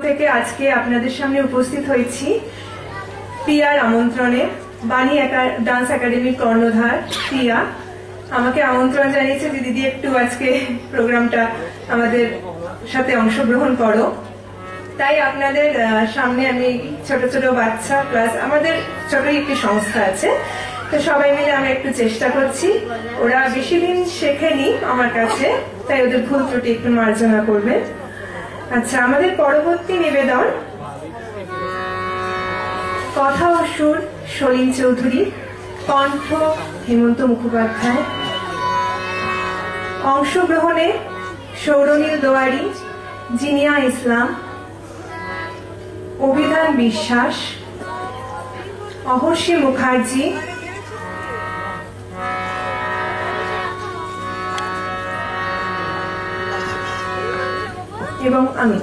থেকে আজকে আপনাদের সামনে উপস্থিত হয়েছি প্রিয়ার আমন্ত্রণে। বাণী ডান্স একাডেমির কর্ণধার প্রিয়া আমাকে আমন্ত্রণ জানিয়েছে যে দিদি একটু আজকে প্রোগ্রামটা আমাদের সাথে অংশগ্রহণ করো। তাই আপনাদের সামনে আমি ছোট ছোট বাচ্চা প্লাস আমাদের ছোটই একটি সংস্থা আছে, তো সবাই মিলে আমরা একটু চেষ্টা করছি। ওরা বেশি দিন শেখেনি আমার কাছে, তাই ওদের ভুল ত্রুটি একটু মার্জনা করবে। আচ্ছা, আমাদের পরবর্তী নিবেদন কথা ও সুর সলিল চৌধুরী, কণ্ঠ হেমন্ত মুখোপাধ্যায়, অংশগ্রহণে সৌরনীল দোয়ারি, জিনিয়া ইসলাম, অভিধান বিশ্বাস, অহর্ষি মুখার্জি, এবং আমি।